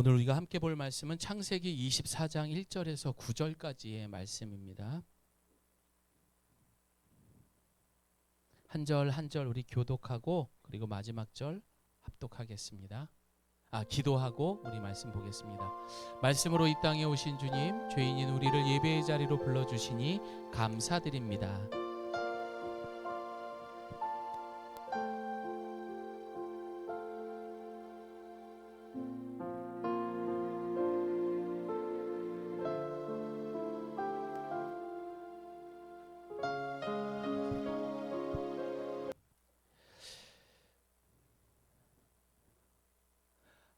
오늘 우리가 함께 볼 말씀은 창세기 24장 1절에서 9절까지의 말씀입니다. 한 절 한 절 우리 교독하고 그리고 마지막 절 합독하겠습니다. 기도하고 우리 말씀 보겠습니다. 말씀으로 이 땅에 오신 주님, 죄인인 우리를 예배의 자리로 불러주시니 감사드립니다.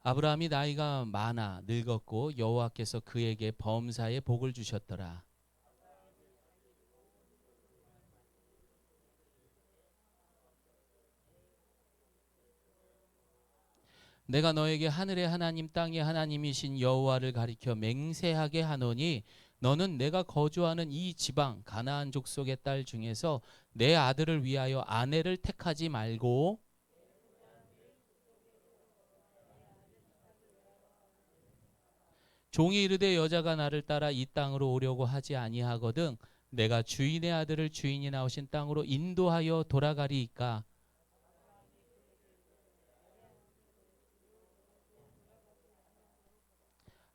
아브라함이 나이가 많아 늙었고 여호와께서 그에게 범사에 복을 주셨더라. 내가 너에게 하늘의 하나님 땅의 하나님이신 여호와를 가리켜 맹세하게 하노니 너는 내가 거주하는 이 지방 가나안 족속의 딸 중에서 내 아들을 위하여 아내를 택하지 말고 종이 이르되 여자가 나를 따라 이 땅으로 오려고 하지 아니하거든 내가 주인의 아들을 주인이 나오신 땅으로 인도하여 돌아가리이까.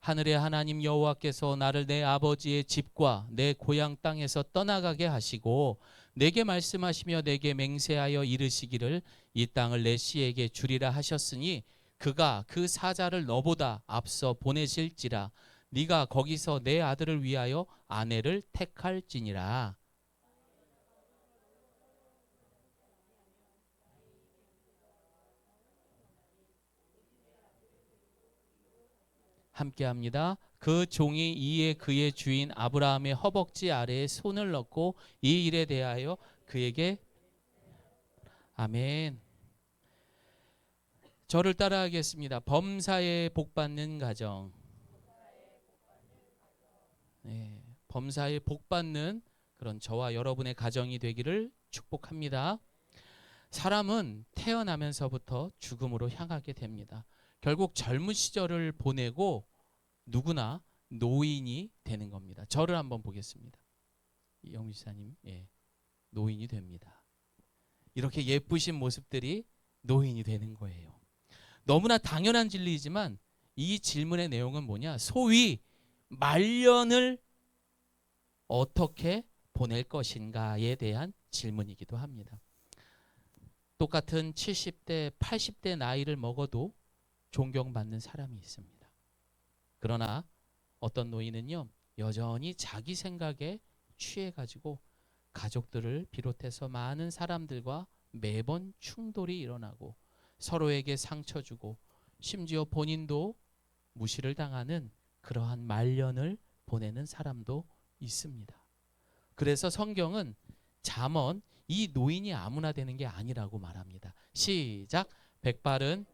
하늘의 하나님 여호와께서 나를 내 아버지의 집과 내 고향 땅에서 떠나가게 하시고 내게 말씀하시며 내게 맹세하여 이르시기를 이 땅을 내 씨에게 주리라 하셨으니 그가 그 사자를 너보다 앞서 보내실지라 네가 거기서 내 아들을 위하여 아내를 택할지니라. 함께합니다. 그 종이 이에 그의 주인 아브라함의 허벅지 아래에 손을 넣고 이 일에 대하여 그에게 아멘. 저를 따라하겠습니다. 범사에 복받는 가정. 네, 범사에 복받는 그런 저와 여러분의 가정이 되기를 축복합니다. 사람은 태어나면서부터 죽음으로 향하게 됩니다. 결국 젊은 시절을 보내고 누구나 노인이 되는 겁니다. 저를 한번 보겠습니다. 영미 지사님, 노인이 됩니다. 이렇게 예쁘신 모습들이 노인이 되는 거예요. 너무나 당연한 진리이지만 이 질문의 내용은 뭐냐? 소위 말년을 어떻게 보낼 것인가에 대한 질문이기도 합니다. 똑같은 70대, 80대 나이를 먹어도 존경받는 사람이 있습니다. 그러나 어떤 노인은요, 여전히 자기 생각에 취해가지고 가족들을 비롯해서 많은 사람들과 매번 충돌이 일어나고 서로에게 상처 주고 심지어 본인도 무시를 당하는 그러한 말년을 보내는 사람도 있습니다. 그래서 성경은 잠언 이 노인이 아무나 되는 게 아니라고 말합니다. 시작. 백발은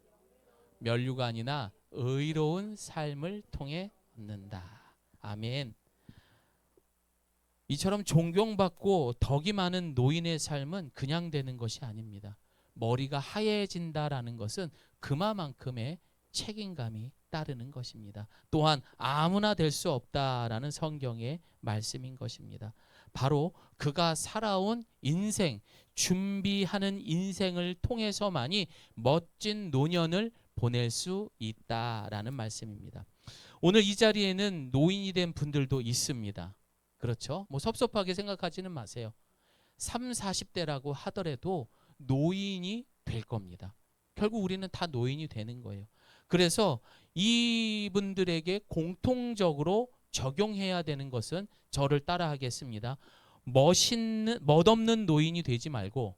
면류가 아니나 의로운 삶을 통해 얻는다. 아멘. 이처럼 존경받고 덕이 많은 노인의 삶은 그냥 되는 것이 아닙니다. 머리가 하얘진다라는 것은 그만큼의 책임감이 따르는 것입니다. 또한 아무나 될 수 없다라는 성경의 말씀인 것입니다. 바로 그가 살아온 인생, 준비하는 인생을 통해서만이 멋진 노년을 보낼 수 있다라는 말씀입니다. 오늘 이 자리에는 노인이 된 분들도 있습니다. 그렇죠? 뭐 섭섭하게 생각하지는 마세요. 30, 40대라고 하더라도 노인이 될 겁니다. 결국 우리는 다 노인이 되는 거예요. 그래서 이분들에게 공통적으로 적용해야 되는 것은 저를 따라 하겠습니다. 멋없는 노인이 되지 말고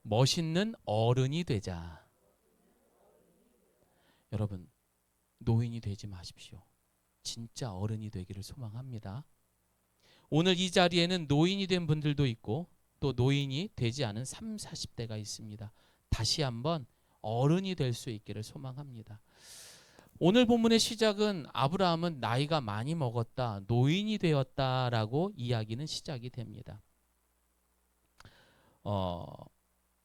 멋있는 어른이 되자. 여러분, 노인이 되지 마십시오. 진짜 어른이 되기를 소망합니다. 오늘 이 자리에는 노인이 된 분들도 있고 또 노인이 되지 않은 30, 40대가 있습니다. 다시 한번 어른이 될 수 있기를 소망합니다. 오늘 본문의 시작은 아브라함은 나이가 많이 먹었다, 노인이 되었다라고 이야기는 시작이 됩니다.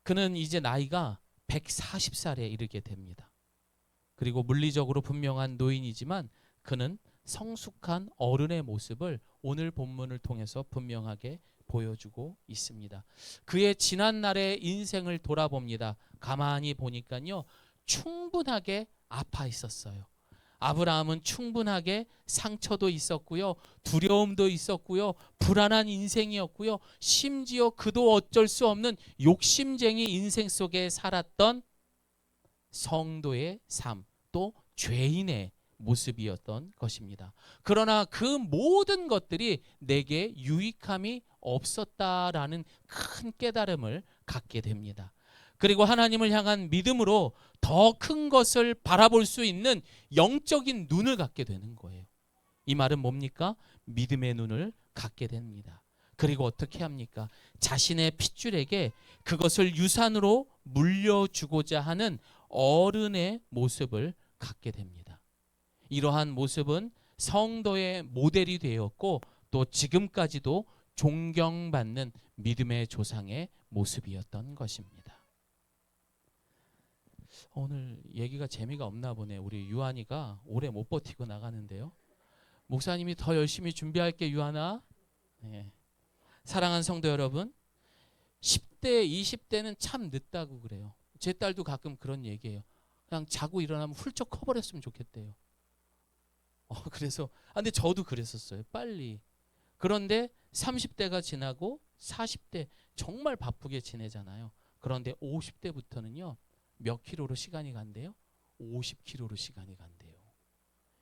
그는 이제 나이가 140살에 이르게 됩니다. 그리고 물리적으로 분명한 노인이지만 그는 성숙한 어른의 모습을 오늘 본문을 통해서 분명하게 보여주고 있습니다. 그의 지난 날의 인생을 돌아봅니다. 가만히 보니까요, 충분하게 아파 있었어요. 아브라함은 충분하게 상처도 있었고요, 두려움도 있었고요, 불안한 인생이었고요, 심지어 그도 어쩔 수 없는 욕심쟁이 인생 속에 살았던 성도의 삶, 또 죄인의 모습이었던 것입니다. 그러나 그 모든 것들이 내게 유익함이 없었다라는 큰 깨달음을 갖게 됩니다. 그리고 하나님을 향한 믿음으로 더 큰 것을 바라볼 수 있는 영적인 눈을 갖게 되는 거예요. 이 말은 뭡니까? 믿음의 눈을 갖게 됩니다. 그리고 어떻게 합니까? 자신의 핏줄에게 그것을 유산으로 물려주고자 하는 어른의 모습을 갖게 됩니다. 이러한 모습은 성도의 모델이 되었고 또 지금까지도 존경받는 믿음의 조상의 모습이었던 것입니다. 오늘 얘기가 재미가 없나 보네. 우리 유한이가 오래 못 버티고 나가는데요. 목사님이 더 열심히 준비할게, 유한아. 네. 사랑하는 성도 여러분, 10대, 20대는 참 늦다고 그래요. 제 딸도 가끔 그런 얘기해요. 그냥 자고 일어나면 훌쩍 커버렸으면 좋겠대요. 그래서 근데 저도 그랬었어요. 빨리. 그런데 30대가 지나고 40대 정말 바쁘게 지내잖아요. 그런데 50대부터는요. 몇 킬로로 시간이 간대요? 50킬로로 시간이 간대요.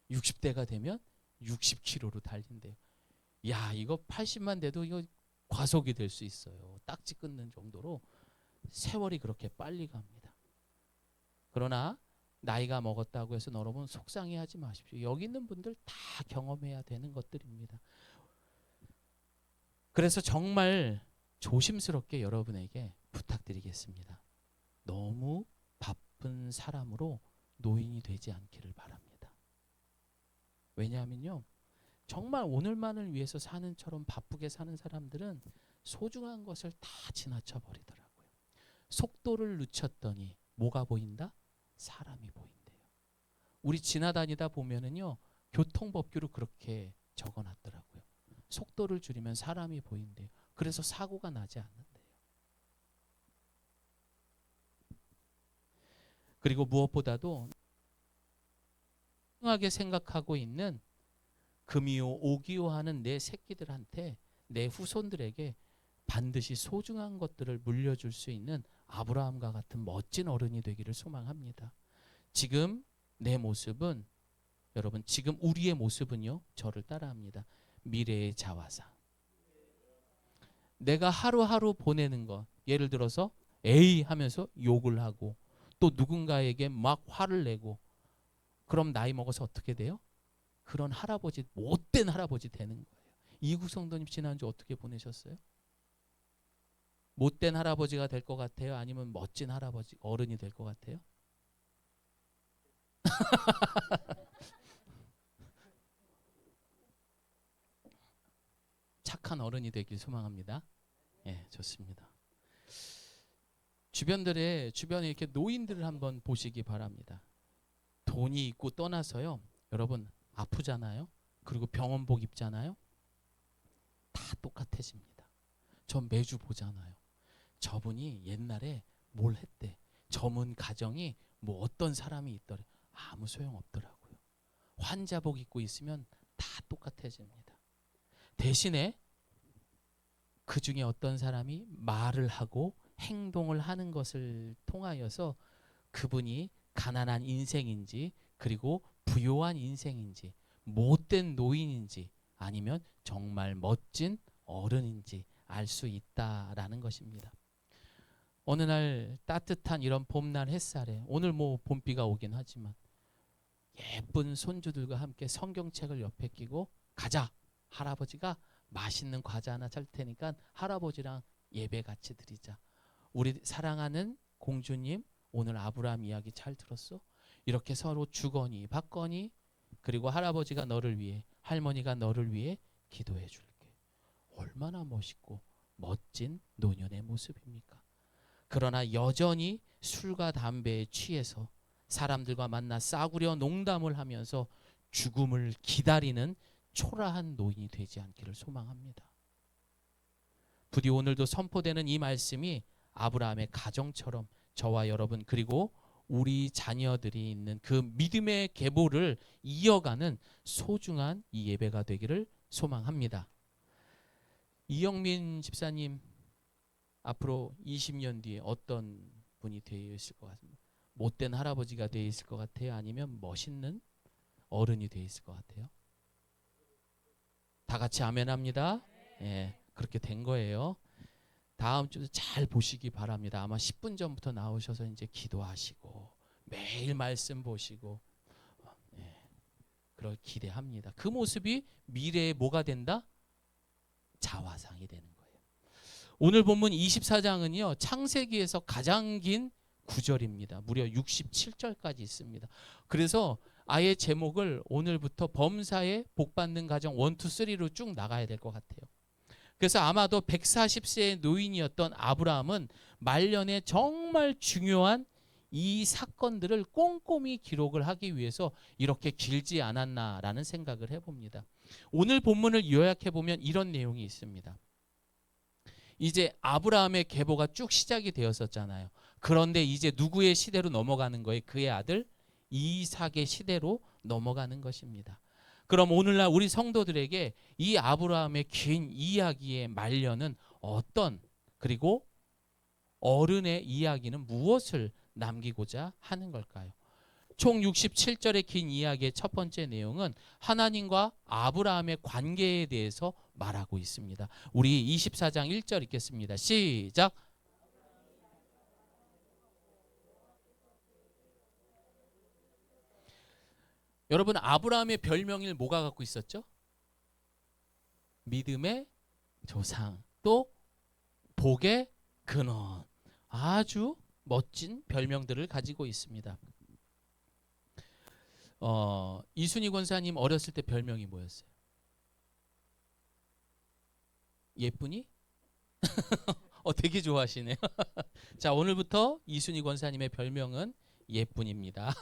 60대가 되면 60킬로로 달린대요. 야, 이거 80만 돼도 이거 과속이 될 수 있어요. 딱지 끊는 정도로 세월이 그렇게 빨리 갑니다. 그러나 나이가 먹었다고 해서 여러분 속상해하지 마십시오. 여기 있는 분들 다 경험해야 되는 것들입니다. 그래서 정말 조심스럽게 여러분에게 부탁드리겠습니다. 너무 바쁜 사람으로 노인이 되지 않기를 바랍니다. 왜냐하면요, 정말 오늘만을 위해서 사는처럼 바쁘게 사는 사람들은 소중한 것을 다 지나쳐 버리더라고요. 속도를 늦췄더니 뭐가 보인다? 사람이 보인대요. 우리 지나다니다 보면은요, 교통법규로 그렇게 적어놨더라고요. 속도를 줄이면 사람이 보인대요. 그래서 사고가 나지 않는데요. 그리고 무엇보다도 하게 생각하고 있는 금이요 오기요 하는 내 새끼들한테, 내 후손들에게 반드시 소중한 것들을 물려줄 수 있는 아브라함과 같은 멋진 어른이 되기를 소망합니다. 지금 내 모습은, 여러분 지금 우리의 모습은요, 저를 따라합니다. 미래의 자화상. 내가 하루하루 보내는 것, 예를 들어서 에이 하면서 욕을 하고 또 누군가에게 막 화를 내고, 그럼 나이 먹어서 어떻게 돼요? 그런 할아버지, 못된 할아버지 되는 거예요. 이국 성도님 지난주 어떻게 보내셨어요? 못된 할아버지가 될 것 같아요? 아니면 멋진 할아버지, 어른이 될 것 같아요? 착한 어른이 되길 소망합니다. 예, 좋습니다. 주변에 이렇게 노인들을 한번 보시기 바랍니다. 돈이 있고 떠나서요, 여러분 아프잖아요. 그리고 병원복 입잖아요. 다 똑같아집니다. 전 매주 보잖아요. 저분이 옛날에 뭘 했대. 저분 가정이 뭐 어떤 사람이 있더래. 아무 소용 없더라고요. 환자복 입고 있으면 다 똑같아집니다. 대신에 그 중에 어떤 사람이 말을 하고 행동을 하는 것을 통하여서 그분이 가난한 인생인지, 그리고 부요한 인생인지, 못된 노인인지, 아니면 정말 멋진 어른인지 알 수 있다라는 것입니다. 어느 날 따뜻한 이런 봄날 햇살에, 오늘 뭐 봄비가 오긴 하지만 예쁜 손주들과 함께 성경책을 옆에 끼고, 가자, 할아버지가 맛있는 과자 하나 살 테니까 할아버지랑 예배 같이 드리자. 우리 사랑하는 공주님, 오늘 아브라함 이야기 잘 들었어? 이렇게 서로 주거니 받거니, 그리고 할아버지가 너를 위해, 할머니가 너를 위해 기도해 줄게. 얼마나 멋있고 멋진 노년의 모습입니까? 그러나 여전히 술과 담배에 취해서 사람들과 만나 싸구려 농담을 하면서 죽음을 기다리는 초라한 노인이 되지 않기를 소망합니다. 부디 오늘도 선포되는 이 말씀이 아브라함의 가정처럼 저와 여러분 그리고 우리 자녀들이 있는 그 믿음의 계보를 이어가는 소중한 이 예배가 되기를 소망합니다. 이영민 집사님 앞으로 20년 뒤에 어떤 분이 되어 있을 것 같습니다. 못된 할아버지가 되어 있을 것 같아요? 아니면 멋있는 어른이 되어 있을 것 같아요? 다 같이 아멘합니다. 예, 그렇게 된 거예요. 다음 주도 잘 보시기 바랍니다. 아마 10분 전부터 나오셔서 이제 기도하시고 매일 말씀 보시고 그럴 기대합니다. 그 모습이 미래에 뭐가 된다? 자화상이 되는 거예요. 오늘 본문 24장은요. 창세기에서 가장 긴 구절입니다. 무려 67절까지 있습니다. 그래서 아예 제목을 오늘부터 범사에 복받는 가정 1, 2, 3로 쭉 나가야 될 것 같아요. 그래서 아마도 140세의 노인이었던 아브라함은 말년에 정말 중요한 이 사건들을 꼼꼼히 기록을 하기 위해서 이렇게 길지 않았나라는 생각을 해봅니다. 오늘 본문을 요약해보면 이런 내용이 있습니다. 이제 아브라함의 계보가 쭉 시작이 되었었잖아요. 그런데 이제 누구의 시대로 넘어가는 거예요? 그의 아들 이삭의 시대로 넘어가는 것입니다. 그럼 오늘날 우리 성도들에게 이 아브라함의 긴 이야기의 말년은 어떤, 그리고 어른의 이야기는 무엇을 남기고자 하는 걸까요? 총 67절의 긴 이야기의 첫 번째 내용은 하나님과 아브라함의 관계에 대해서 말하고 있습니다. 우리 24장 1절 읽겠습니다. 시작. 여러분, 아브라함의 별명을 뭐가 갖고 있었죠? 믿음의 조상, 또 복의 근원. 아주 멋진 별명들을 가지고 있습니다. 이순희 권사님 어렸을 때 별명이 뭐였어요? 예쁜이? 되게 좋아하시네요. 자, 오늘부터 이순희 권사님의 별명은 예쁜입니다.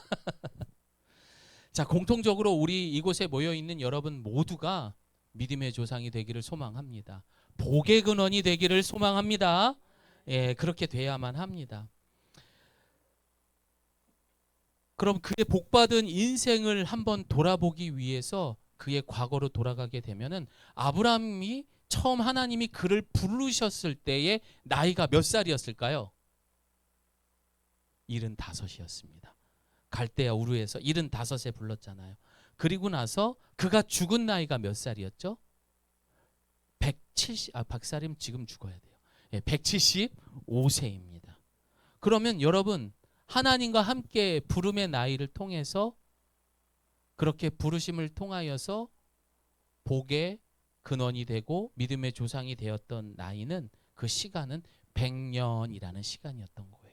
자, 공통적으로 우리 이곳에 모여 있는 여러분 모두가 믿음의 조상이 되기를 소망합니다. 복의 근원이 되기를 소망합니다. 예, 그렇게 돼야만 합니다. 그럼 그의 복받은 인생을 한번 돌아보기 위해서 그의 과거로 돌아가게 되면은 아브라함이 처음 하나님이 그를 부르셨을 때의 나이가 몇 살이었을까요? 75이었습니다. 갈대아 우르에서 75에 불렀잖아요. 그리고 나서 그가 죽은 나이가 몇 살이었죠? 100살이면 지금 죽어야 돼요. 175세입니다. 그러면 여러분, 하나님과 함께 부름의 나이를 통해서 그렇게 부르심을 통하여서 복의 근원이 되고 믿음의 조상이 되었던 나이는, 그 시간은 100년이라는 시간이었던 거예요.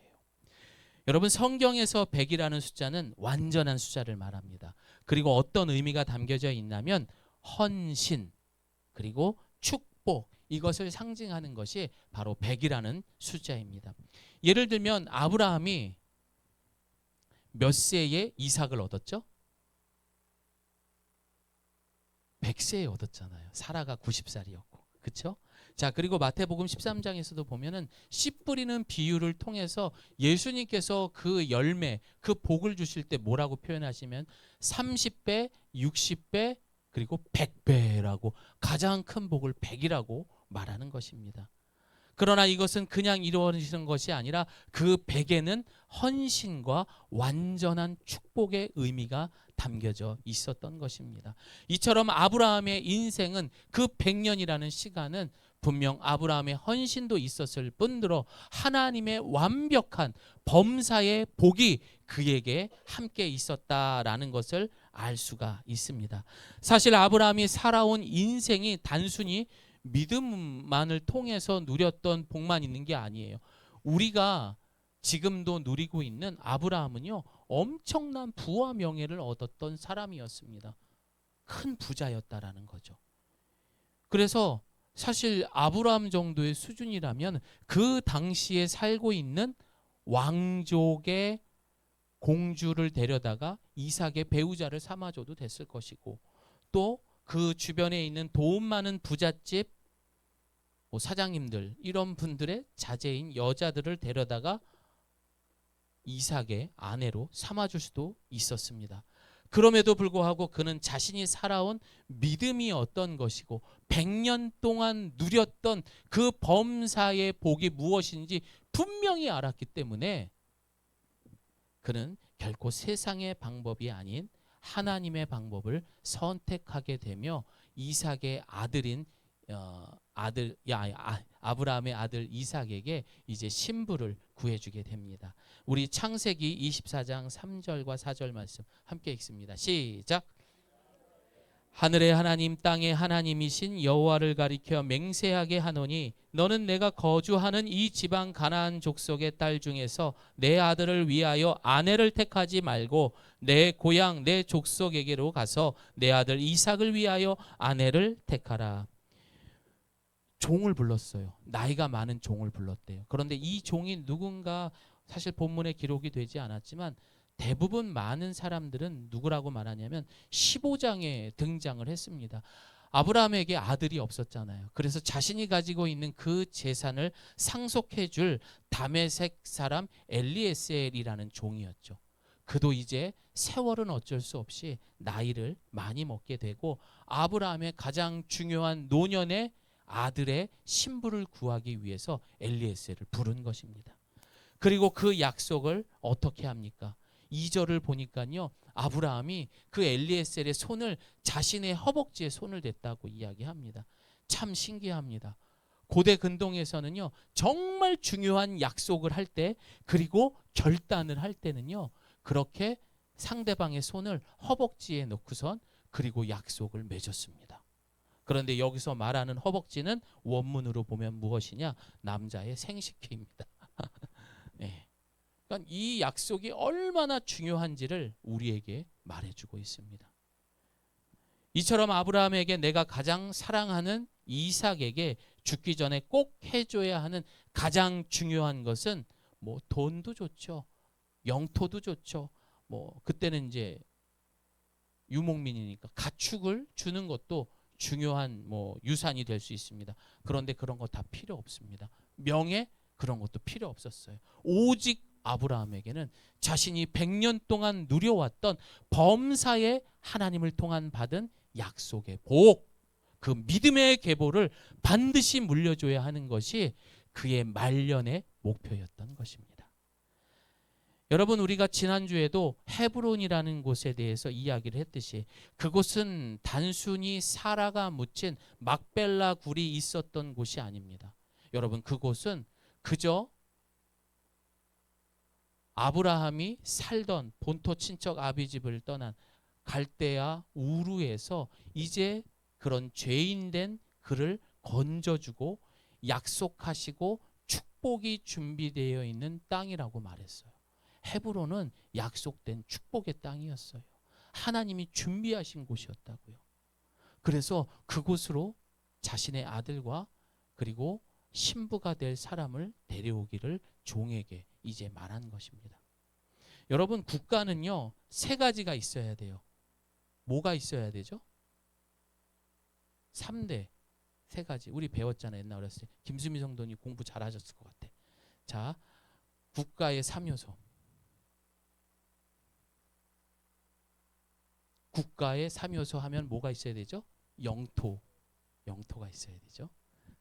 여러분, 성경에서 100이라는 숫자는 완전한 숫자를 말합니다. 그리고 어떤 의미가 담겨져 있냐면 헌신, 그리고 축복, 이것을 상징하는 것이 바로 100이라는 숫자입니다. 예를 들면 아브라함이 몇 세에 이삭을 얻었죠? 100세에 얻었잖아요. 사라가 90살이었고. 그렇죠? 자, 그리고 마태복음 13장에서도 보면은 씨 뿌리는 비유를 통해서 예수님께서 그 열매, 그 복을 주실 때 뭐라고 표현하시면 30배, 60배, 그리고 100배라고, 가장 큰 복을 100이라고 말하는 것입니다. 그러나 이것은 그냥 이루어지는 것이 아니라 그 100에는 헌신과 완전한 축복의 의미가 담겨져 있었던 것입니다. 이처럼 아브라함의 인생은 그 100년이라는 시간은 분명 아브라함의 헌신도 있었을 뿐더러 하나님의 완벽한 범사의 복이 그에게 함께 있었다라는 것을 알 수가 있습니다. 사실 아브라함이 살아온 인생이 단순히 믿음만을 통해서 누렸던 복만 있는 게 아니에요. 우리가 지금도 누리고 있는 아브라함은요, 엄청난 부와 명예를 얻었던 사람이었습니다. 큰 부자였다라는 거죠. 그래서 사실 아브라함 정도의 수준이라면 그 당시에 살고 있는 왕족의 공주를 데려다가 이삭의 배우자를 삼아줘도 됐을 것이고, 또 그 주변에 있는 돈 많은 부잣집 뭐 사장님들, 이런 분들의 자제인 여자들을 데려다가 이삭의 아내로 삼아줄 수도 있었습니다. 그럼에도 불구하고 그는 자신이 살아온 믿음이 어떤 것이고 100년 동안 누렸던 그 범사의 복이 무엇인지 분명히 알았기 때문에 그는 결코 세상의 방법이 아닌 하나님의 방법을 선택하게 되며 이삭의 아들인 아브라함의 아들 이삭에게 이제 신부를 구해주게 됩니다. 우리 창세기 24장 3절과 4절 말씀 함께 읽습니다. 시작. 하늘의 하나님 땅의 하나님이신 여호와를 가리켜 맹세하게 하노니 너는 내가 거주하는 이 지방 가나안 족속의 딸 중에서 내 아들을 위하여 아내를 택하지 말고 내 고향 내 족속에게로 가서 내 아들 이삭을 위하여 아내를 택하라. 종을 불렀어요. 나이가 많은 종을 불렀대요. 그런데 이 종이 누군가 사실 본문에 기록이 되지 않았지만 대부분 많은 사람들은 누구라고 말하냐면 15장에 등장을 했습니다. 아브라함에게 아들이 없었잖아요. 그래서 자신이 가지고 있는 그 재산을 상속해 줄 다메섹 사람 엘리에셀이라는 종이었죠. 그도 이제 세월은 어쩔 수 없이 나이를 많이 먹게 되고 아브라함의 가장 중요한 노년의 아들의 신부를 구하기 위해서 엘리에셀을 부른 것입니다. 그리고 그 약속을 어떻게 합니까? 2절을 보니까요, 아브라함이 그 엘리에셀의 손을 자신의 허벅지에 손을 댔다고 이야기합니다. 참 신기합니다. 고대 근동에서는요, 정말 중요한 약속을 할 때, 그리고 결단을 할 때는요, 그렇게 상대방의 손을 허벅지에 놓고선 그리고 약속을 맺었습니다. 그런데 여기서 말하는 허벅지는 원문으로 보면 무엇이냐? 남자의 생식기입니다. 네. 그러니까 이 약속이 얼마나 중요한지를 우리에게 말해주고 있습니다. 이처럼 아브라함에게 내가 가장 사랑하는 이삭에게 죽기 전에 꼭 해줘야 하는 가장 중요한 것은 뭐 돈도 좋죠, 영토도 좋죠. 뭐 그때는 이제 유목민이니까 가축을 주는 것도 중요한 뭐 유산이 될 수 있습니다. 그런데 그런 거 다 필요 없습니다. 명예 그런 것도 필요 없었어요. 오직 아브라함에게는 자신이 100년 동안 누려왔던 범사의 하나님을 통한 받은 약속의 복, 그 믿음의 계보를 반드시 물려줘야 하는 것이 그의 말년의 목표였던 것입니다. 여러분, 우리가 지난주에도 헤브론이라는 곳에 대해서 이야기를 했듯이 그곳은 단순히 사라가 묻힌 막벨라 굴이 있었던 곳이 아닙니다. 여러분, 그곳은 그저 아브라함이 살던 본토 친척 아비집을 떠난 갈대아 우르에서 이제 그런 죄인된 그를 건져주고 약속하시고 축복이 준비되어 있는 땅이라고 말했어요. 헤브론은 약속된 축복의 땅이었어요. 하나님이 준비하신 곳이었다고요. 그래서 그곳으로 자신의 아들과 그리고 신부가 될 사람을 데려오기를 종에게 이제 말한 것입니다. 여러분, 국가는요 3가지가 있어야 돼요. 뭐가 있어야 되죠? 3대 3가지. 우리 배웠잖아요, 옛날 어렸을 때. 김수미 성도님 공부 잘하셨을 것 같아. 자, 국가의 3요소. 국가의 3요소 하면 뭐가 있어야 되죠? 영토가 있어야 되죠.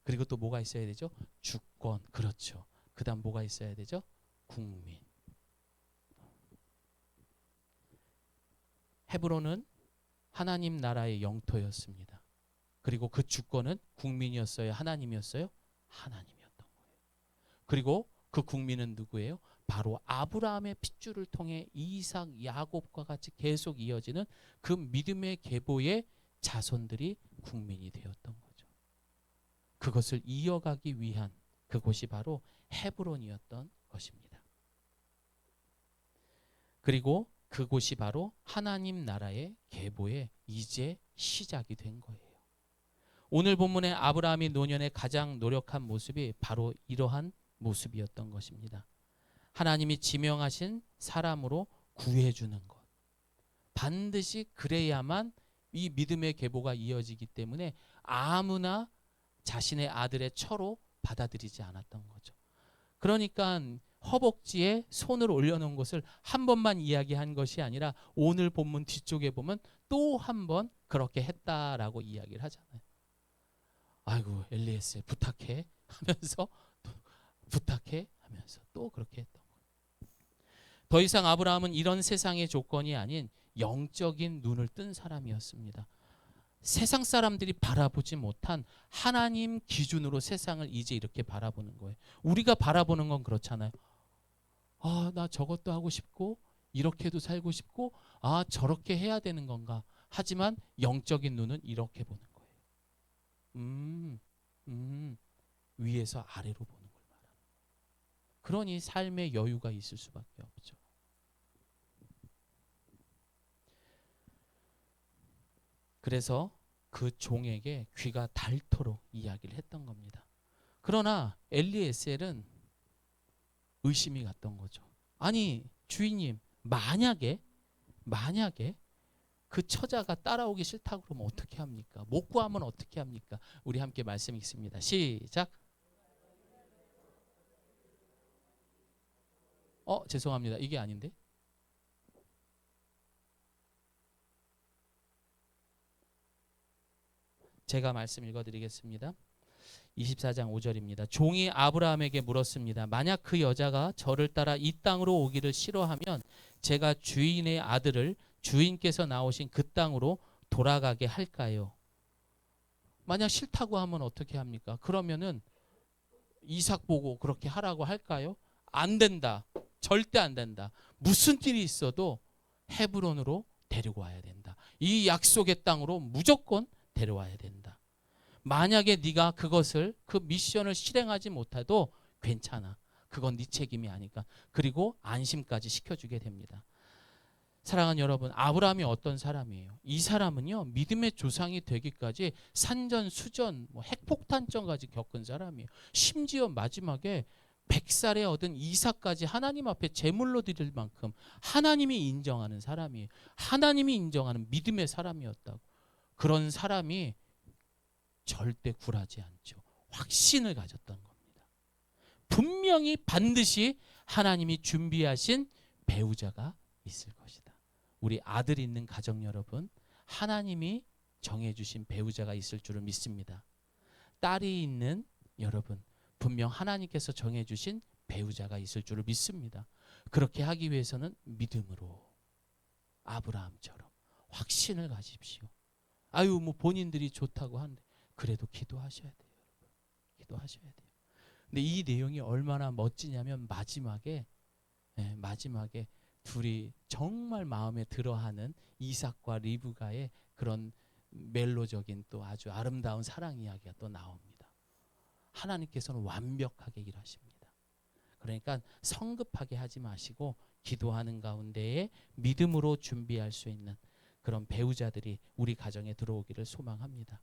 그리고 또 뭐가 있어야 되죠? 주권. 그렇죠. 그 다음 뭐가 있어야 되죠? 국민. 헤브론은 하나님 나라의 영토였습니다. 그리고 그 주권은 국민이었어요? 하나님이었어요? 하나님이었던 거예요. 그리고 그 국민은 누구예요? 바로 아브라함의 핏줄을 통해 이삭, 야곱과 같이 계속 이어지는 그 믿음의 계보의 자손들이 국민이 되었던 거죠. 그것을 이어가기 위한 그곳이 바로 헤브론이었던 것입니다. 그리고 그곳이 바로 하나님 나라의 계보의 이제 시작이 된 거예요. 오늘 본문의 아브라함이 노년에 가장 노력한 모습이 바로 이러한 모습이었던 것입니다. 하나님이 지명하신 사람으로 구해주는 것. 반드시 그래야만 이 믿음의 계보가 이어지기 때문에 아무나 자신의 아들의 처로 받아들이지 않았던 거죠. 그러니까 허벅지에 손을 올려놓은 것을 한 번만 이야기한 것이 아니라 오늘 본문 뒤쪽에 보면 또 한 번 그렇게 했다라고 이야기를 하잖아요. 아이고 엘리에셀 부탁해 하면서 또 부탁해 하면서 또 그렇게 했던 거예요. 더 이상 아브라함은 이런 세상의 조건이 아닌 영적인 눈을 뜬 사람이었습니다. 세상 사람들이 바라보지 못한 하나님 기준으로 세상을 이제 이렇게 바라보는 거예요. 우리가 바라보는 건 그렇잖아요. 아, 나 저것도 하고 싶고 이렇게도 살고 싶고 아, 저렇게 해야 되는 건가. 하지만 영적인 눈은 이렇게 보는 거예요. 위에서 아래로 보는 걸 말하는. 그러니 삶의 여유가 있을 수밖에 없죠. 그래서 그 종에게 귀가 닳도록 이야기를 했던 겁니다. 그러나 엘리에셀은 의심이 갔던 거죠. 아니 주인님, 만약에 그 처자가 따라오기 싫다고 그러면 어떻게 합니까? 못 구하면 어떻게 합니까? 우리 함께 말씀 읽습니다. 시작. 죄송합니다. 이게 아닌데. 제가 말씀 읽어드리겠습니다. 24장 5절입니다. 종이 아브라함에게 물었습니다. 만약 그 여자가 저를 따라 이 땅으로 오기를 싫어하면 제가 주인의 아들을 주인께서 나오신 그 땅으로 돌아가게 할까요? 만약 싫다고 하면 어떻게 합니까? 그러면은 이삭 보고 그렇게 하라고 할까요? 안 된다. 절대 안 된다. 무슨 일이 있어도 헤브론으로 데리고 와야 된다. 이 약속의 땅으로 무조건 데려와야 된다. 만약에 네가 그 미션을 실행하지 못해도 괜찮아. 그건 네 책임이 아니까. 그리고 안심까지 시켜주게 됩니다. 사랑하는 여러분, 아브라함이 어떤 사람이에요? 이 사람은요, 믿음의 조상이 되기까지 산전수전, 핵폭탄전까지 겪은 사람이에요. 심지어 마지막에 100살에 얻은 이삭까지 하나님 앞에 제물로 드릴 만큼 하나님이 인정하는 사람이에요. 하나님이 인정하는 믿음의 사람이었다고. 그런 사람이 절대 굴하지 않죠. 확신을 가졌던 겁니다. 분명히 반드시 하나님이 준비하신 배우자가 있을 것이다. 우리 아들 있는 가정 여러분, 하나님이 정해주신 배우자가 있을 줄을 믿습니다. 딸이 있는 여러분, 분명 하나님께서 정해주신 배우자가 있을 줄을 믿습니다. 그렇게 하기 위해서는 믿음으로 아브라함처럼 확신을 가집시오. 아유, 뭐 본인들이 좋다고 하는데 그래도 기도하셔야 돼요, 여러분. 기도하셔야 돼요. 근데 이 내용이 얼마나 멋지냐면 마지막에 둘이 정말 마음에 들어하는 이삭과 리브가의 그런 멜로적인 또 아주 아름다운 사랑 이야기가 또 나옵니다. 하나님께서는 완벽하게 일하십니다. 그러니까 성급하게 하지 마시고 기도하는 가운데에 믿음으로 준비할 수 있는 그런 배우자들이 우리 가정에 들어오기를 소망합니다.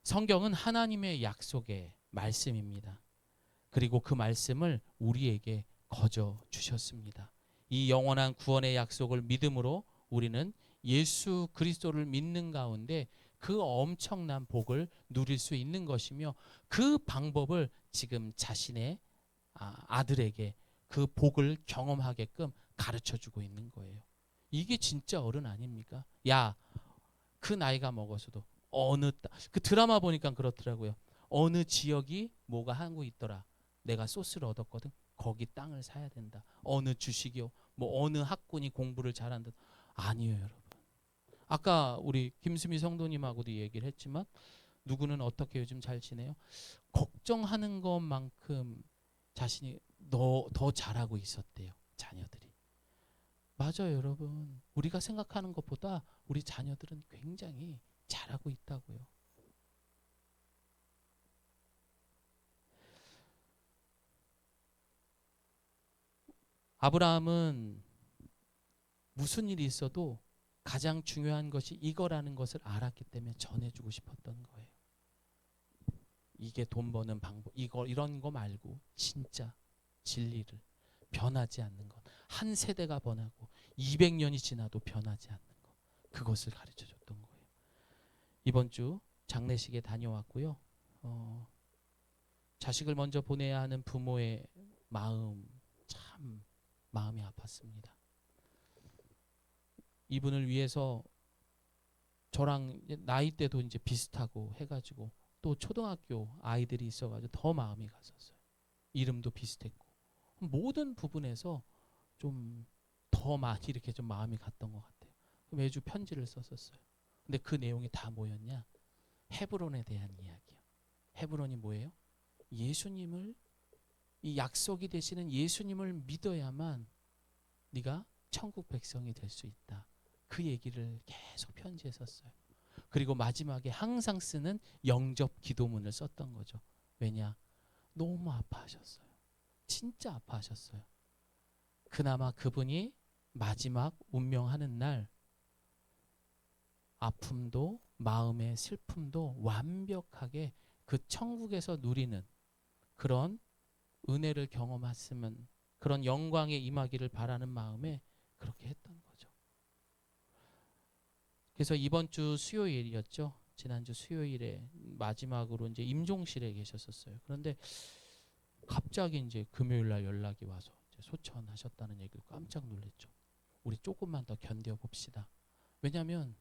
성경은 하나님의 약속의 말씀입니다. 그리고 그 말씀을 우리에게 거저 주셨습니다. 이 영원한 구원의 약속을 믿음으로 우리는 예수 그리스도를 믿는 가운데 그 엄청난 복을 누릴 수 있는 것이며 그 방법을 지금 자신의 아들에게 그 복을 경험하게끔 가르쳐주고 있는 거예요. 이게 진짜 어른 아닙니까? 야, 그 나이가 먹어서도 그 드라마 보니까 그렇더라고요. 어느 지역이 뭐가 하고 있더라. 내가 소스를 얻었거든. 거기 땅을 사야 된다. 어느 주식이요. 뭐 어느 학군이 공부를 잘한다. 아니에요, 여러분. 아까 우리 김수미 성도님하고도 얘기를 했지만 누구는 어떻게 요즘 잘 지내요? 걱정하는 것만큼 자신이 더 잘하고 있었대요. 자녀들이. 맞아요, 여러분. 우리가 생각하는 것보다 우리 자녀들은 굉장히 잘하고 있다고요. 아브라함은 무슨 일이 있어도 가장 중요한 것이 이거라는 것을 알았기 때문에 전해주고 싶었던 거예요. 이게 돈 버는 방법, 이런 거 말고 진짜 진리를 변하지 않는 것. 한 세대가 번하고 200년이 지나도 변하지 않는 것, 그것을 가르쳐 줬던 거예요. 이번 주 장례식에 다녀왔고요. 자식을 먼저 보내야 하는 부모의 마음, 참 마음이 아팠습니다. 이분을 위해서 저랑 나이대도 이제 비슷하고 해가지고 또 초등학교 아이들이 있어가지고 더 마음이 갔었어요. 이름도 비슷했고 모든 부분에서 좀 더 많이 이렇게 좀 마음이 갔던 것 같아요. 매주 편지를 썼었어요. 근데 그 내용이 다 뭐였냐? 헤브론에 대한 이야기요. 헤브론이 뭐예요? 예수님을, 이 약속이 되시는 예수님을 믿어야만 네가 천국 백성이 될 수 있다. 그 얘기를 계속 편지에 썼어요. 그리고 마지막에 항상 쓰는 영접 기도문을 썼던 거죠. 왜냐? 너무 아파하셨어요. 진짜 아파하셨어요. 그나마 그분이 마지막 운명하는 날 아픔도 마음의 슬픔도 완벽하게 그 천국에서 누리는 그런 은혜를 경험했으면, 그런 영광에 임하기를 바라는 마음에 그렇게 했던 거죠. 그래서 이번 주 수요일이었죠. 지난주 수요일에 마지막으로 이제 임종실에 계셨었어요. 그런데 갑자기 이제 금요일 날 연락이 와서 이제 소천하셨다는 얘기를 깜짝 놀랐죠. 우리 조금만 더 견뎌 봅시다. 왜냐하면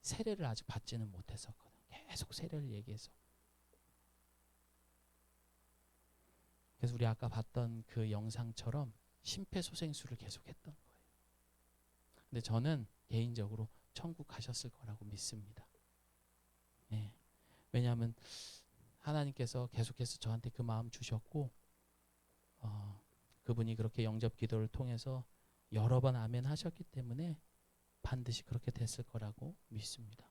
세례를 아직 받지는 못했었거든. 계속 세례를 얘기해서. 그래서 우리 아까 봤던 그 영상처럼 심폐소생술을 계속했던 거예요. 근데 저는 개인적으로 천국 가셨을 거라고 믿습니다. 네. 왜냐하면 하나님께서 계속해서 저한테 그 마음 주셨고, 그분이 그렇게 영접 기도를 통해서 여러 번 아멘 하셨기 때문에 반드시 그렇게 됐을 거라고 믿습니다.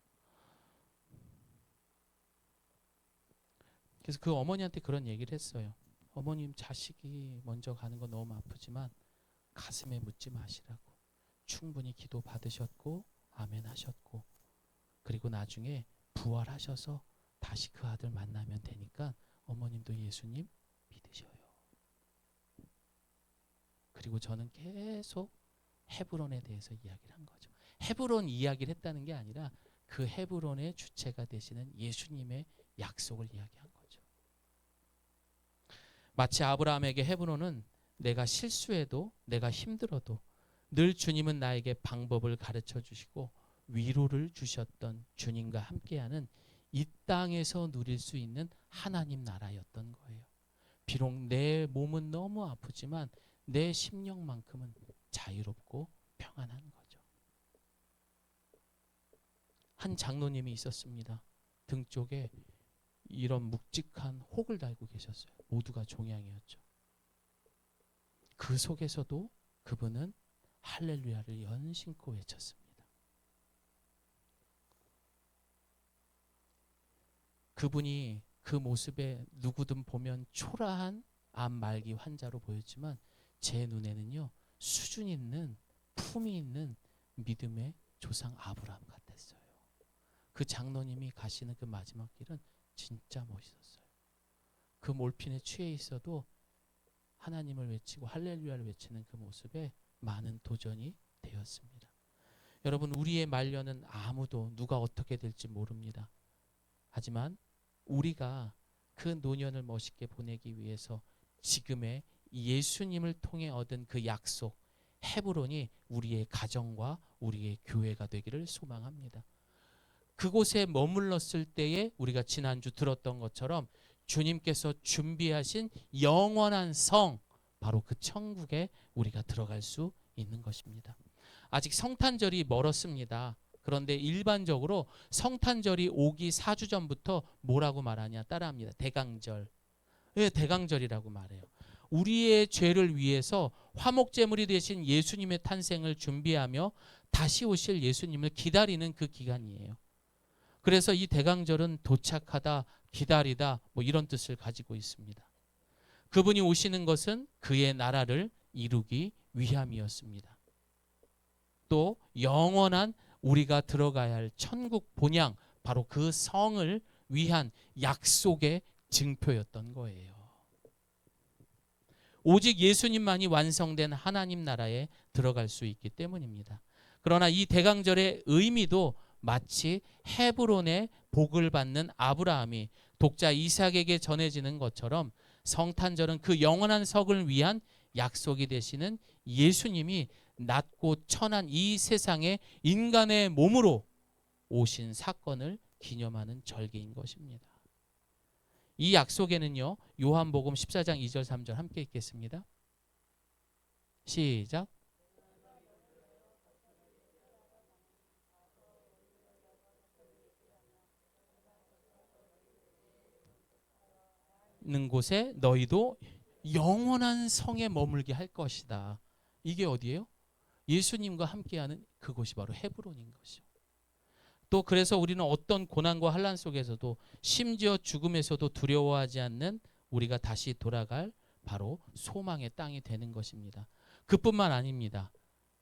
그래서 그 어머니한테 그런 얘기를 했어요. 어머님, 자식이 먼저 가는 건 너무 아프지만 가슴에 묻지 마시라고. 충분히 기도 받으셨고 아멘 하셨고, 그리고 나중에 부활하셔서 다시 그 아들 만나면 되니까 어머님도 예수님 믿으셔요. 그리고 저는 계속 헤브론에 대해서 이야기를 한 거죠. 헤브론 이야기를 했다는 게 아니라 그 헤브론의 주체가 되시는 예수님의 약속을 이야기한 거죠. 마치 아브라함에게 헤브론은 내가 실수해도, 내가 힘들어도 늘 주님은 나에게 방법을 가르쳐 주시고 위로를 주셨던 주님과 함께하는 이 땅에서 누릴 수 있는 하나님 나라였던 거예요. 비록 내 몸은 너무 아프지만 내 심령만큼은 자유롭고 평안한 거죠. 한 장로님이 있었습니다. 등 쪽에 이런 묵직한 혹을 달고 계셨어요. 모두가 종양이었죠. 그 속에서도 그분은 할렐루야를 연신코 외쳤습니다. 그분이 그 모습에 누구든 보면 초라한 암 말기 환자로 보였지만 제 눈에는요, 수준 있는, 품이 있는 믿음의 조상 아브라함 같았어요. 그 장로님이 가시는 그 마지막 길은 진짜 멋있었어요. 그 몰핀에 취해 있어도 하나님을 외치고 할렐루야를 외치는 그 모습에 많은 도전이 되었습니다. 여러분, 우리의 말년은 아무도 누가 어떻게 될지 모릅니다. 하지만 우리가 그 노년을 멋있게 보내기 위해서 지금의 예수님을 통해 얻은 그 약속 헤브론이 우리의 가정과 우리의 교회가 되기를 소망합니다. 그곳에 머물렀을 때에 우리가 지난주 들었던 것처럼 주님께서 준비하신 영원한 성, 바로 그 천국에 우리가 들어갈 수 있는 것입니다. 아직 성탄절이 멀었습니다. 그런데 일반적으로 성탄절이 오기 4주 전부터 뭐라고 말하냐, 따라합니다. 대강절. 왜 대강절이라고 말해요? 우리의 죄를 위해서 화목제물이 되신 예수님의 탄생을 준비하며 다시 오실 예수님을 기다리는 그 기간이에요. 그래서 이 대강절은 도착하다, 기다리다, 뭐 이런 뜻을 가지고 있습니다. 그분이 오시는 것은 그의 나라를 이루기 위함이었습니다. 또 영원한 우리가 들어가야 할 천국 본향, 바로 그 성을 위한 약속의 증표였던 거예요. 오직 예수님만이 완성된 하나님 나라에 들어갈 수 있기 때문입니다. 그러나 이 대강절의 의미도 마치 헤브론의 복을 받는 아브라함이 독자 이삭에게 전해지는 것처럼 성탄절은 그 영원한 석을 위한 약속이 되시는 예수님이 낮고 천한 이 세상에 인간의 몸으로 오신 사건을 기념하는 절기인 것입니다. 이 약속에는요, 요한복음 14장 2절 3절 함께 읽겠습니다. 시작. 는 곳에 너희도 영원한 성에 머물게 할 것이다. 이게 어디예요? 예수님과 함께하는 그곳이 바로 헤브론인 것이죠. 또 그래서 우리는 어떤 고난과 환난 속에서도 심지어 죽음에서도 두려워하지 않는 우리가 다시 돌아갈 바로 소망의 땅이 되는 것입니다. 그뿐만 아닙니다.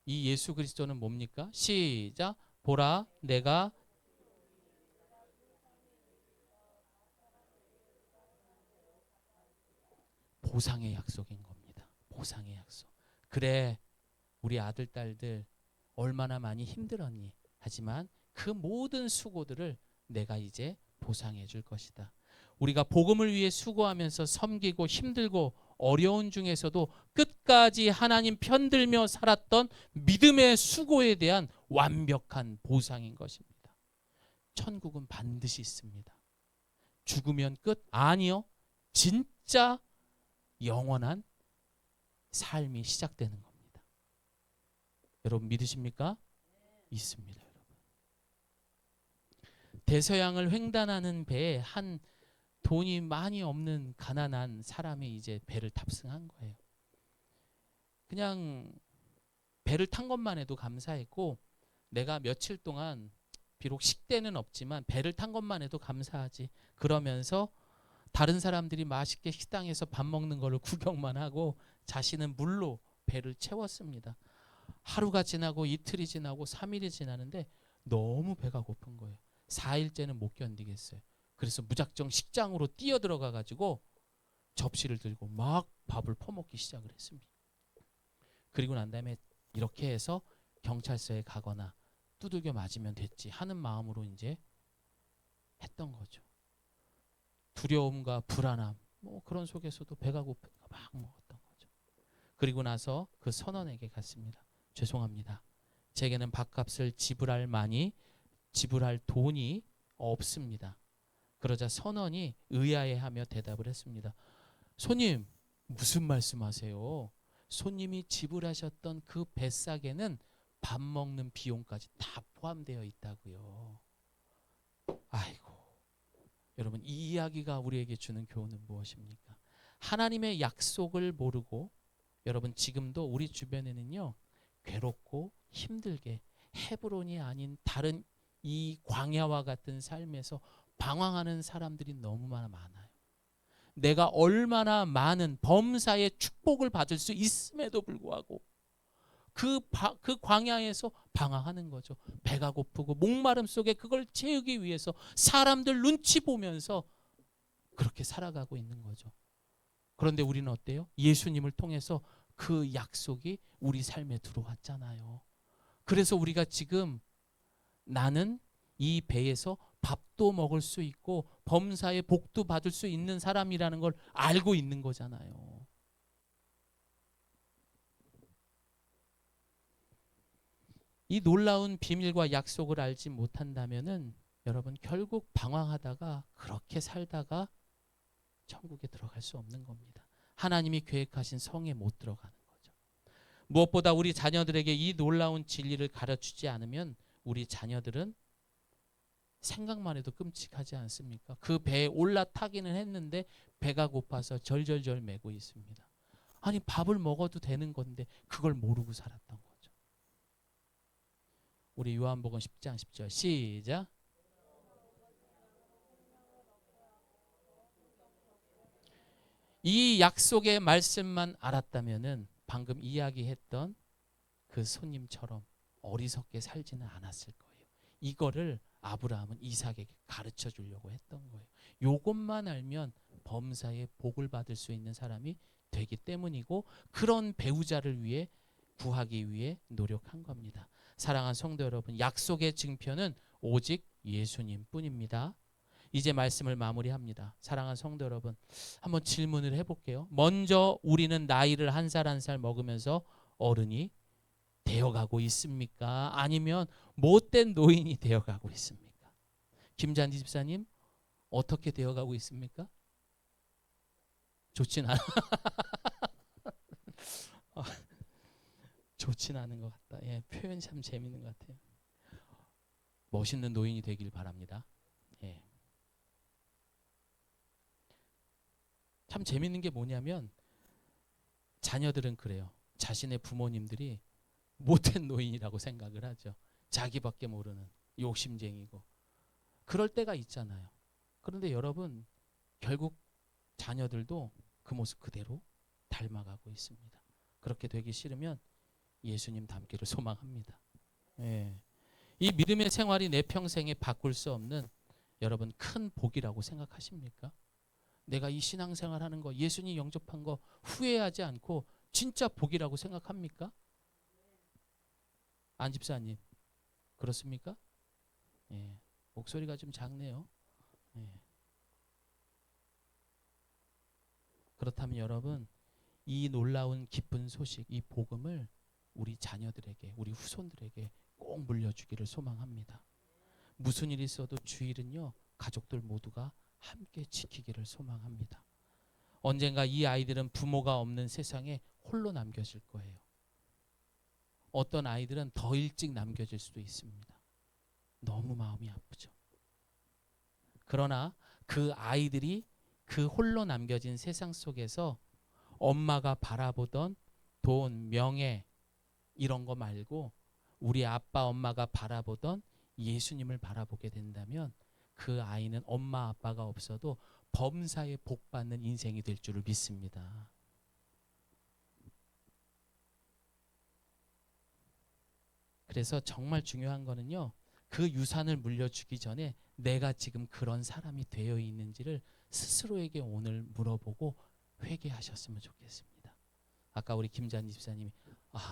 이 예수 그리스도는 뭡니까? 시작. 보라, 내가 보상의 약속인 겁니다. 보상의 약속. 그래, 우리 아들, 딸들 얼마나 많이 힘들었니? 하지만 그 모든 수고들을 내가 이제 보상해 줄 것이다. 우리가 복음을 위해 수고하면서 섬기고 힘들고 어려운 중에서도 끝까지 하나님 편들며 살았던 믿음의 수고에 대한 완벽한 보상인 것입니다. 천국은 반드시 있습니다. 죽으면 끝? 아니요. 진짜 영원한 삶이 시작되는 겁니다. 여러분 믿으십니까? 있습니다, 여러분. 대서양을 횡단하는 배에 한 돈이 많이 없는 가난한 사람이 이제 배를 탑승한 거예요. 그냥 배를 탄 것만 해도 감사했고, 내가 며칠 동안 비록 식대는 없지만 배를 탄 것만 해도 감사하지. 그러면서 다른 사람들이 맛있게 식당에서 밥 먹는 거를 구경만 하고 자신은 물로 배를 채웠습니다. 하루가 지나고 이틀이 지나고 3일이 지나는데 너무 배가 고픈 거예요. 4일째는 못 견디겠어요. 그래서 무작정 식장으로 뛰어들어가 가지고 접시를 들고 막 밥을 퍼먹기 시작을 했습니다. 그리고 난 다음에 이렇게 해서 경찰서에 가거나 두들겨 맞으면 됐지 하는 마음으로 이제 했던 거죠. 두려움과 불안함 그런 속에서도 배가 고프니까 막 먹었던 거죠. 그리고 나서 그 선원에게 갔습니다. 죄송합니다. 제게는 밥값을 지불할 돈이 없습니다. 그러자 선원이 의아해하며 대답을 했습니다. 손님, 무슨 말씀하세요? 손님이 지불하셨던 그 뱃삭에는 밥 먹는 비용까지 다 포함되어 있다고요. 아이고, 여러분 이 이야기가 우리에게 주는 교훈은 무엇입니까? 하나님의 약속을 모르고 여러분 지금도 우리 주변에는요, 괴롭고 힘들게 헤브론이 아닌 다른 이 광야와 같은 삶에서 방황하는 사람들이 너무 많아요. 내가 얼마나 많은 범사의 축복을 받을 수 있음에도 불구하고 그 광야에서 방황하는 거죠. 배가 고프고 목마름 속에 그걸 채우기 위해서 사람들 눈치 보면서 그렇게 살아가고 있는 거죠. 그런데 우리는 어때요? 예수님을 통해서 그 약속이 우리 삶에 들어왔잖아요. 그래서 우리가 지금 나는 이 배에서 밥도 먹을 수 있고 범사의 복도 받을 수 있는 사람이라는 걸 알고 있는 거잖아요. 이 놀라운 비밀과 약속을 알지 못한다면은 여러분 결국 방황하다가 그렇게 살다가 천국에 들어갈 수 없는 겁니다. 하나님이 계획하신 성에 못 들어가는 거죠. 무엇보다 우리 자녀들에게 이 놀라운 진리를 가르치지 않으면 우리 자녀들은 생각만 해도 끔찍하지 않습니까? 그 배에 올라타기는 했는데 배가 고파서 절절절 매고 있습니다. 아니 밥을 먹어도 되는 건데 그걸 모르고 살았던 거죠. 우리 요한복음 10장 10절 시작. 이 약속의 말씀만 알았다면은 방금 이야기했던 그 손님처럼 어리석게 살지는 않았을 거예요. 이거를 아브라함은 이삭에게 가르쳐 주려고 했던 거예요. 요것만 알면 범사에 복을 받을 수 있는 사람이 되기 때문이고, 그런 배우자를 위해 구하기 위해 노력한 겁니다. 사랑하는 성도 여러분, 약속의 증표는 오직 예수님뿐입니다. 이제 말씀을 마무리합니다. 사랑하는 성도 여러분, 한번 질문을 해볼게요. 먼저 우리는 나이를 한 살 한 살 먹으면서 어른이 되어가고 있습니까? 아니면 못된 노인이 되어가고 있습니까? 김잔디 집사님, 어떻게 되어가고 있습니까? 좋진 않아. 좋진 않은 것 같다. 예, 표현 참 재밌는 것 같아요. 멋있는 노인이 되길 바랍니다. 예. 참 재밌는 게 뭐냐면 자녀들은 그래요. 자신의 부모님들이 못된 노인이라고 생각을 하죠. 자기밖에 모르는 욕심쟁이고. 그럴 때가 있잖아요. 그런데 여러분, 결국 자녀들도 그 모습 그대로 닮아가고 있습니다. 그렇게 되기 싫으면 예수님 닮기를 소망합니다. 예. 이 믿음의 생활이 내 평생에 바꿀 수 없는 여러분 큰 복이라고 생각하십니까? 내가 이 신앙생활하는 거, 예수님 영접한 거 후회하지 않고 진짜 복이라고 생각합니까? 안 집사님, 그렇습니까? 예. 목소리가 좀 작네요. 예. 그렇다면 여러분, 이 놀라운 기쁜 소식, 이 복음을 우리 자녀들에게, 우리 후손들에게 꼭 물려주기를 소망합니다. 무슨 일이 있어도 주일은요, 가족들 모두가 함께 지키기를 소망합니다. 언젠가 이 아이들은 부모가 없는 세상에 홀로 남겨질 거예요. 어떤 아이들은 더 일찍 남겨질 수도 있습니다. 너무 마음이 아프죠. 그러나 그 아이들이 그 홀로 남겨진 세상 속에서 엄마가 바라보던 돈, 명예 이런 거 말고 우리 아빠, 엄마가 바라보던 예수님을 바라보게 된다면 그 아이는 엄마, 아빠가 없어도 범사에 복 받는 인생이 될 줄을 믿습니다. 그래서 정말 중요한 거는요, 그 유산을 물려주기 전에 내가 지금 그런 사람이 되어 있는지를 스스로에게 오늘 물어보고 회개하셨으면 좋겠습니다. 아까 우리 김잔 집사님이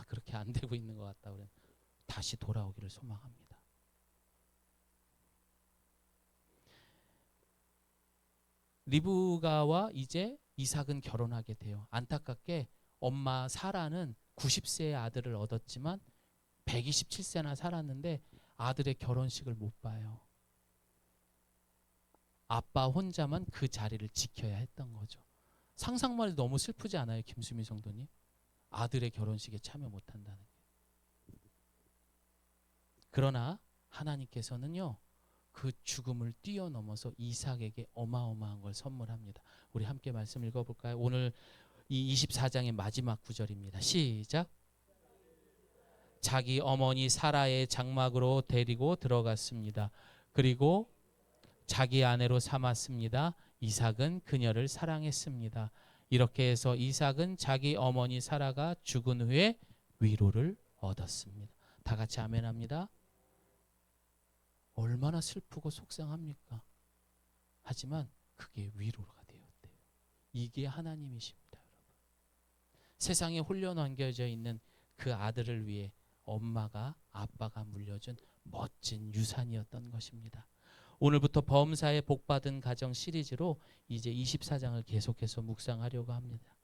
그렇게 안 되고 있는 것 같다 그래. 다시 돌아오기를 소망합니다. 리브가와 이제 이삭은 결혼하게 돼요. 안타깝게 엄마 사라는 90세의 아들을 얻었지만 127세나 살았는데 아들의 결혼식을 못 봐요. 아빠 혼자만 그 자리를 지켜야 했던 거죠. 상상만 해도 너무 슬프지 않아요, 김수미 성도님? 아들의 결혼식에 참여 못한다는 게. 그러나 하나님께서는요, 그 죽음을 뛰어넘어서 이삭에게 어마어마한 걸 선물합니다. 우리 함께 말씀 읽어볼까요? 오늘 이 24장의 마지막 구절입니다. 시작. 자기 어머니 사라의 장막으로 데리고 들어갔습니다. 그리고 자기 아내로 삼았습니다. 이삭은 그녀를 사랑했습니다. 이렇게 해서 이삭은 자기 어머니 사라가 죽은 후에 위로를 얻었습니다. 다 같이 아멘합니다. 얼마나 슬프고 속상합니까? 하지만 그게 위로가 되었대요. 이게 하나님이십니다, 여러분. 세상에 홀려 남겨져 있는 그 아들을 위해 엄마가, 아빠가 물려준 멋진 유산이었던 것입니다. 오늘부터 범사에 복받은 가정 시리즈로 이제 24장을 계속해서 묵상하려고 합니다.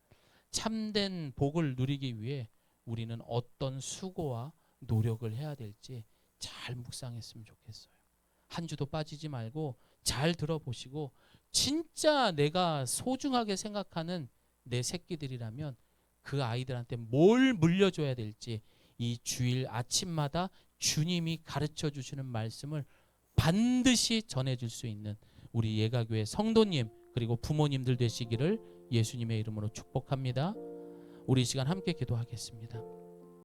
참된 복을 누리기 위해 우리는 어떤 수고와 노력을 해야 될지 잘 묵상했으면 좋겠어요. 한 주도 빠지지 말고 잘 들어보시고, 진짜 내가 소중하게 생각하는 내 새끼들이라면 그 아이들한테 뭘 물려줘야 될지 이 주일 아침마다 주님이 가르쳐 주시는 말씀을 반드시 전해줄 수 있는 우리 예가교회 성도님 그리고 부모님들 되시기를 예수님의 이름으로 축복합니다. 우리 이 시간 함께 기도하겠습니다.